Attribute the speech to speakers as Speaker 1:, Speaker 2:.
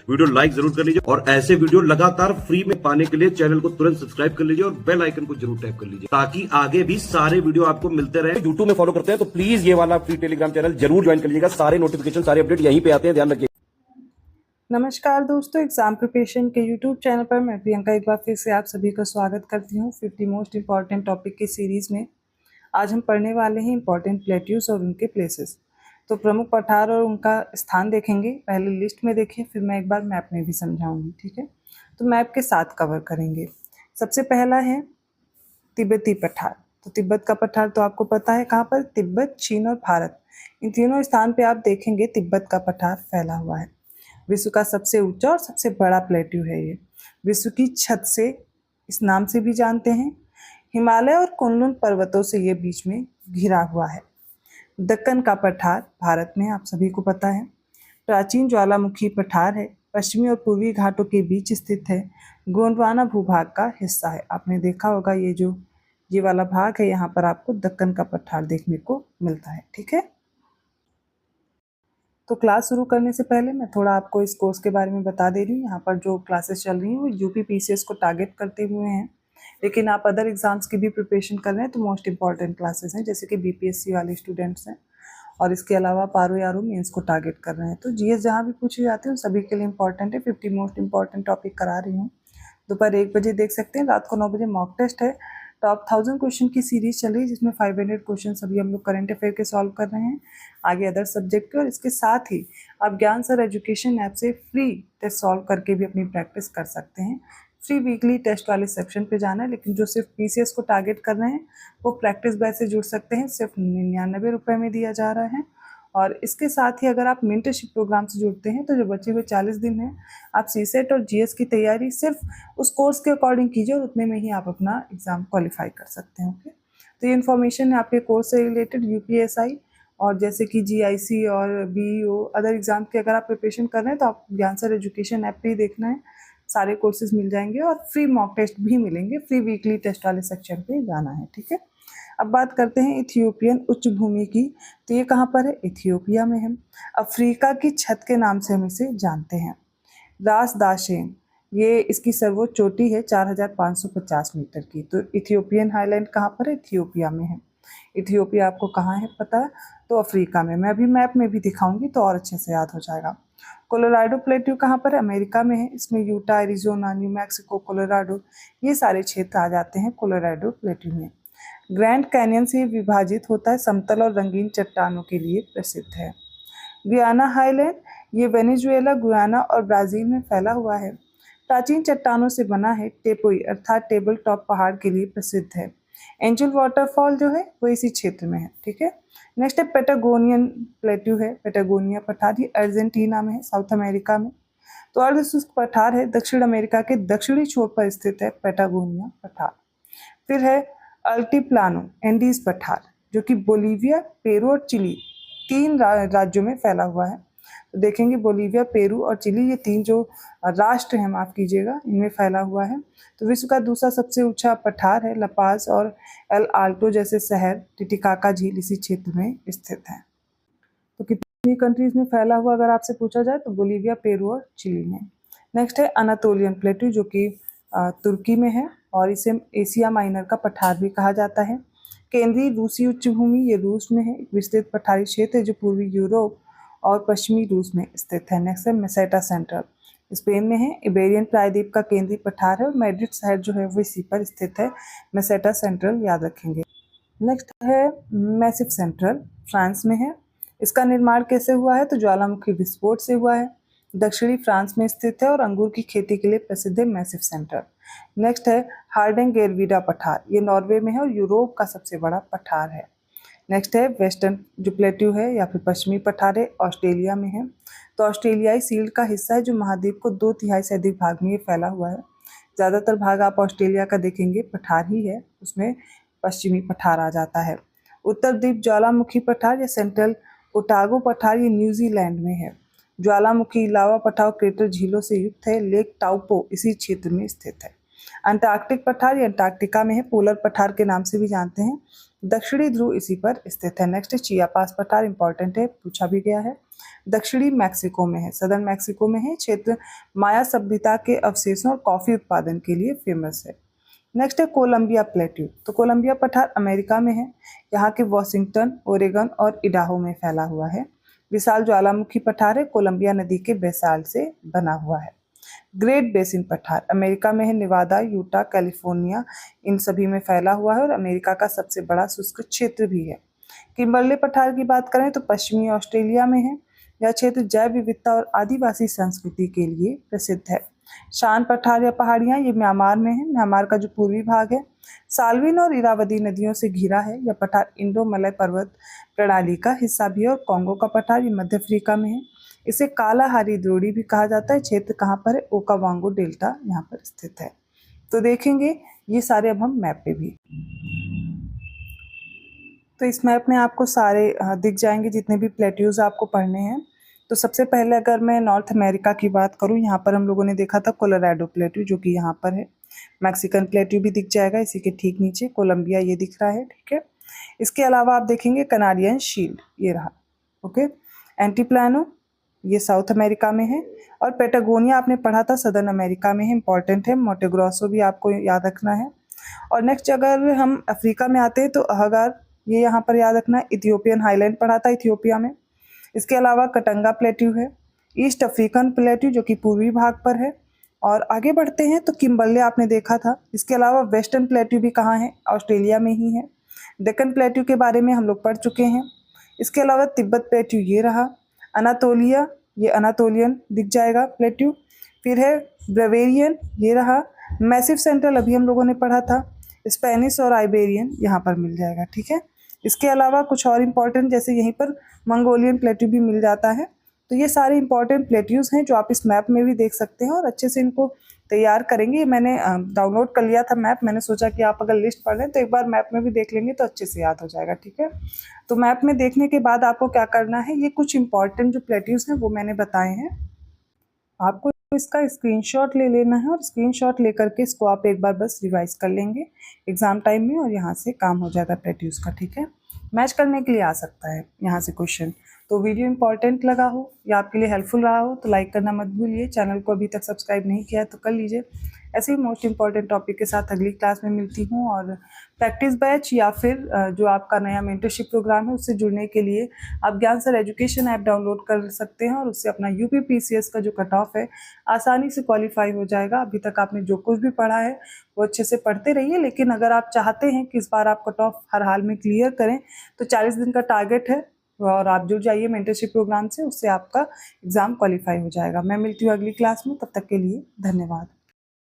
Speaker 1: Video like जरूर कर लीजिए और ऐसे वीडियो लगातार फ्री में पाने के लिए चैनल को तुरंत सब्सक्राइब कर लीजिए और बेल आइकन को जरूर टैप कर लीजिए ताकि आगे भी सारे वीडियो आपको मिलते रहे। यूट्यूब में फॉलो करते हैं तो प्लीज ये वाला फ्री टेलीग्राम चैनल जरूर ज्वाइन कर लीजिएगा। सारे नोटिफिकेशन सारे अपडेट यहीं पे आते हैं, ध्यान रखिए।
Speaker 2: नमस्कार दोस्तों, एग्जाम प्रिपरेशन के यूट्यूब चैनल पर मैं प्रियंका एक बार फिर से आप सभी का स्वागत करती हूँ 50 मोस्ट इम्पॉर्टेंट टॉपिक की सीरीज़ में। आज हम पढ़ने वाले हैं इम्पॉर्टेंट प्लेट्यूज और उनके प्लेसेस। तो प्रमुख पठार और उनका स्थान देखेंगे, पहले लिस्ट में देखें, फिर मैं एक बार मैप में भी समझाऊंगी, ठीक है। तो मैप के साथ कवर करेंगे। सबसे पहला है तिब्बती पठार। तो तिब्बत का पठार तो आपको पता है कहाँ पर, तिब्बत, चीन और भारत, इन तीनों स्थान पे आप देखेंगे तिब्बत का पठार फैला हुआ है। विश्व का सबसे ऊंचा और सबसे बड़ा प्लेट्यू है ये। विश्व की छत से इस नाम से भी जानते हैं। हिमालय और कुनलुन पर्वतों से ये बीच में घिरा हुआ है। दक्कन का पठार भारत में आप सभी को पता है। प्राचीन ज्वालामुखी पठार है, पश्चिमी और पूर्वी घाटों के बीच स्थित है। गोंडवाना भूभाग का हिस्सा है। आपने देखा होगा ये वाला भाग है, यहाँ पर आपको दक्कन का पठार देखने को मिलता है, ठीक है। तो क्लास शुरू करने से पहले मैं थोड़ा आपको इस कोर्स के बारे में बता दे रही हूँ। यहाँ पर जो क्लासेस चल रही हैं वो यूपी पीसीएस को टारगेट करते हुए हैं, लेकिन आप अदर एग्जाम्स की भी प्रिपरेशन कर रहे हैं तो मोस्ट इंपॉर्टेंट क्लासेस हैं, जैसे कि बीपीएससी वाले स्टूडेंट्स हैं और इसके अलावा पारो यारो मेंस को टारगेट कर रहे हैं। तो जीएस जहाँ भी पूछे जाते हैं सभी के लिए इंपॉर्टेंट है। 50 मोस्ट इंपॉर्टेंट टॉपिक करा रही हूँ। दोपहर 1 बजे देख सकते हैं, रात को 9 बजे मॉक टेस्ट है। टॉप 1000 क्वेश्चन की सीरीज चल रही है जिसमें 500 क्वेश्चन अभी हम लोग करंट अफेयर के सॉल्व कर रहे हैं, आगे अदर सब्जेक्ट के। और इसके साथ ही आप ज्ञान सर एजुकेशन ऐप से फ्री टेस्ट सॉल्व करके भी अपनी प्रैक्टिस कर सकते हैं। फ्री वीकली टेस्ट वाले सेक्शन पे जाना है, लेकिन जो सिर्फ पीसीएस को टारगेट कर रहे हैं वो प्रैक्टिस बैच से जुड़ सकते हैं, सिर्फ 99 रुपये में दिया जा रहा है। और इसके साथ ही अगर आप मेंटरशिप प्रोग्राम से जुड़ते हैं तो जो बचे हुए 40 दिन हैं आप सीसेट और जीएस की तैयारी सिर्फ उस कोर्स के अकॉर्डिंग कीजिए और उतने में ही आप अपना एग्ज़ाम क्वालिफाई कर सकते हैं। ओके, तो ये इन्फॉर्मेशन है आपके कोर्स से रिलेटेड। यूपीएसआई और जैसे कि जीआईसी और बीईओ अदर एग्जाम की अगर आप प्रिपरेशन कर रहे हैं तो आप ज्ञान सर एजुकेशन ऐप पे ही देखना है, सारे कोर्सेज मिल जाएंगे और फ्री मॉक टेस्ट भी मिलेंगे। फ्री वीकली टेस्ट वाले सेक्शन पे जाना है, ठीक है। अब बात करते हैं इथियोपियन उच्च भूमि की। तो ये कहाँ पर है, इथियोपिया में है। अफ्रीका की छत के नाम से हम इसे जानते हैं। रास दाशेन, ये इसकी सर्वोच्च चोटी है 4550 मीटर की। तो इथियोपियन हाईलैंड कहाँ पर है, इथियोपिया में है। इथियोपिया आपको कहाँ है पता है, तो अफ्रीका में। मैं अभी मैप में भी दिखाऊंगी तो और अच्छे से याद हो जाएगा। कोलोराडो प्लेट्यू कहाँ पर है, अमेरिका में है। इसमें Utah, Arizona, new Mexico, Colorado, ये सारे क्षेत्र आ जाते हैं कोलोराडो प्लेट्यू में। ग्रैंड कैनियन से विभाजित होता है, समतल और रंगीन चट्टानों के लिए प्रसिद्ध है। गुयाना हाईलैंड, ये वेनेजुएला, गुयाना और ब्राज़ील में फैला हुआ है। प्राचीन चट्टानों से बना है। टेपोई अर्थात टेबल टॉप पहाड़ के लिए प्रसिद्ध है। एंजल वाटरफॉल जो है वो इसी क्षेत्र में है, ठीक है। नेक्स्ट है पेटागोनियन प्लेट्यू है, पेटागोनिया पठार, ये अर्जेंटीना में है, साउथ अमेरिका में। तो अर्धशुष्क पठार है, दक्षिण अमेरिका के दक्षिणी छोर पर स्थित है पेटागोनिया पठार। फिर है अल्टीप्लानो एंडीज पठार, जो कि बोलीविया, पेरू और चिली 3 राज्यों में फैला हुआ है। तो देखेंगे बोलीविया, पेरू और चिली, ये 3 जो राष्ट्र हैं, माफ कीजिएगा, इनमें फैला हुआ है। तो विश्व का दूसरा सबसे ऊंचा पठार है लपाज और एल आल्टो जैसे शहर टिटिकाका झील इसी क्षेत्र में स्थित है। तो कितनी कंट्रीज में फैला हुआ अगर आपसे पूछा जाए तो बोलीविया, पेरू और चिली में। नेक्स्ट है अनातोलियन प्लेट्यू, जो कि तुर्की में है और इसे एशिया माइनर का पठार भी कहा जाता है। केंद्रीय रूसी उच्च भूमि, ये रूस में है, एक विस्तृत पठारी क्षेत्र है जो पूर्वी यूरोप और पश्चिमी रूस में स्थित है। नेक्स्ट है मेसेटा सेंट्रल, स्पेन में है, इबेरियन प्रायद्वीप का केंद्रीय पठार है और मैड्रिड शहर जो है वो इसी पर स्थित है। मेसेटा सेंट्रल याद रखेंगे। नेक्स्ट है मैसिव सेंट्रल, फ्रांस में है। इसका निर्माण कैसे हुआ है, तो ज्वालामुखी विस्फोट से हुआ है। दक्षिणी फ्रांस में स्थित है और अंगूर की खेती के लिए प्रसिद्ध है मैसिव सेंट्रल। नेक्स्ट है हार्डेंगेरविडा पठार, ये नॉर्वे में है और यूरोप का सबसे बड़ा पठार है। नेक्स्ट है वेस्टर्न जो प्लेट्यू है या फिर पश्चिमी पठार है, ऑस्ट्रेलिया में है। तो ऑस्ट्रेलियाई सील्ड का हिस्सा है जो महाद्वीप को 2/3 से अधिक भाग में ये फैला हुआ है। ज़्यादातर भाग आप ऑस्ट्रेलिया का देखेंगे पठार ही है, उसमें पश्चिमी पठार आ जाता है। उत्तर द्वीप ज्वालामुखी पठार या सेंट्रल ओटागो पठार, ये न्यूजीलैंड में है। ज्वालामुखी लावा पठार क्रेटर झीलों से युक्त है। लेक टाउपो इसी क्षेत्र में स्थित है। अंटार्कटिक पठार, ये अंटार्कटिका में है, पोलर पठार के नाम से भी जानते हैं। दक्षिणी ध्रुव इसी पर स्थित है। नेक्स्ट है चियापास पठार, इंपॉर्टेंट है, पूछा भी गया है। दक्षिणी मैक्सिको में है, सदर्न मैक्सिको में है। क्षेत्र माया सभ्यता के अवशेषों और कॉफी उत्पादन के लिए फेमस है। नेक्स्ट है कोलंबिया प्लेट्यू। तो कोलंबिया पठार अमेरिका में है। यहाँ के वॉशिंगटन, ओरेगन और इडाहो में फैला हुआ है। विशाल ज्वालामुखी पठार है, कोलंबिया नदी के बेसाल्ट से बना हुआ है। ग्रेट बेसिन पठार अमेरिका में है, निवादा, यूटा, कैलिफोर्निया इन सभी में फैला हुआ है और अमेरिका का सबसे बड़ा शुष्क क्षेत्र भी है। किम्बरले पठार की बात करें तो पश्चिमी ऑस्ट्रेलिया में है। यह क्षेत्र जैव विविधता और आदिवासी संस्कृति के लिए प्रसिद्ध है। शान पठार या पहाड़ियाँ ये म्यांमार में है, म्यांमार का जो पूर्वी भाग है। साल्विन और इरावदी नदियों से घिरा है। यह पठार इंडो मलय पर्वत प्रणाली का हिस्सा भी है। और कॉन्गो का पठार ये मध्य अफ्रीका में है। इसे कालाहारी द्रोणी भी कहा जाता है। क्षेत्र कहाँ पर है? ओकावांगो डेल्टा यहाँ पर स्थित है। तो देखेंगे ये सारे अब हम मैप पे भी। तो इस मैप में आपको सारे दिख जाएंगे जितने भी प्लेट्यूज आपको पढ़ने हैं। तो सबसे पहले अगर मैं नॉर्थ अमेरिका की बात करूं, यहाँ पर हम लोगों ने देखा था कोलोराडो प्लेट्यू जो कि यहाँ पर है। मैक्सिकन प्लेट्यू भी दिख जाएगा इसी के ठीक नीचे। कोलंबिया ये दिख रहा है, ठीक है। इसके अलावा आप देखेंगे कनाडियन शील्ड ये रहा, ओके। एंटीप्लानो ये साउथ अमेरिका में है। और पेटागोनिया आपने पढ़ा था सदर्न अमेरिका में है, इंपॉर्टेंट है। मोटेग्रोसो भी आपको याद रखना है। और नेक्स्ट अगर हम अफ्रीका में आते हैं तो अहगार ये यहाँ पर याद रखना है। इथियोपियन हाईलैंड पढ़ा था इथियोपिया में। इसके अलावा कटंगा प्लेट्यू है। ईस्ट अफ्रीकन प्लेट्यू जो कि पूर्वी भाग पर है। और आगे बढ़ते हैं तो किम्बरले आपने देखा था। इसके अलावा वेस्टर्न प्लेट्यू भी कहाँ है? ऑस्ट्रेलिया में ही है। डेक्कन प्लेट्यू के बारे में हम लोग पढ़ चुके हैं। इसके अलावा तिब्बत प्लेट्यू ये रहा। अनातोलिया ये अनातोलियन दिख जाएगा प्लेट्यू। फिर है ब्रेवेरियन ये रहा। मैसिव सेंट्रल अभी हम लोगों ने पढ़ा था। स्पेनिश और आइबेरियन यहाँ पर मिल जाएगा, ठीक है। इसके अलावा कुछ और इम्पॉर्टेंट जैसे यहीं पर मंगोलियन प्लेट्यू भी मिल जाता है। तो ये सारे इंपॉर्टेंट प्लेट्यूज हैं जो आप इस मैप में भी देख सकते हैं और अच्छे से इनको तैयार करेंगे। मैंने डाउनलोड कर लिया था मैप, मैंने सोचा कि आप अगर लिस्ट पढ़ लें तो एक बार मैप में भी देख लेंगे तो अच्छे से याद हो जाएगा, ठीक है। तो मैप में देखने के बाद आपको क्या करना है, ये कुछ इंपॉर्टेंट जो प्लेट्यूज हैं वो मैंने बताए हैं। आपको इसका स्क्रीनशॉट ले लेना है और स्क्रीनशॉट लेकर के इसको आप एक बार बस रिवाइज कर लेंगे एग्जाम टाइम में और यहाँ से काम हो जाएगा प्लेट्यूज का, ठीक है। मैच करने के लिए आ सकता है यहाँ से क्वेश्चन। तो वीडियो इंपॉर्टेंट लगा हो या आपके लिए हेल्पफुल रहा हो तो लाइक करना मत भूलिए। चैनल को अभी तक सब्सक्राइब नहीं किया है तो कर लीजिए। ऐसे ही मोस्ट इंपॉर्टेंट टॉपिक के साथ अगली क्लास में मिलती हूँ। और प्रैक्टिस बैच या फिर जो आपका नया मेंटरशिप प्रोग्राम है उससे जुड़ने के लिए आप ज्ञान सर एजुकेशन ऐप डाउनलोड कर सकते हैं और उससे अपना UPPCS का जो कट ऑफ है आसानी से क्वालिफाई हो जाएगा। अभी तक आपने जो कुछ भी पढ़ा है वो अच्छे से पढ़ते रहिए, लेकिन अगर आप चाहते हैं कि इस बार आप कट ऑफ हर हाल में क्लियर करें तो 40 दिन का टारगेट है और आप जुड़ जाइए मेंटरशिप प्रोग्राम से, उससे आपका एग्ज़ाम क्वालिफाई हो जाएगा। मैं मिलती हूँ अगली क्लास में, तब तक के लिए धन्यवाद।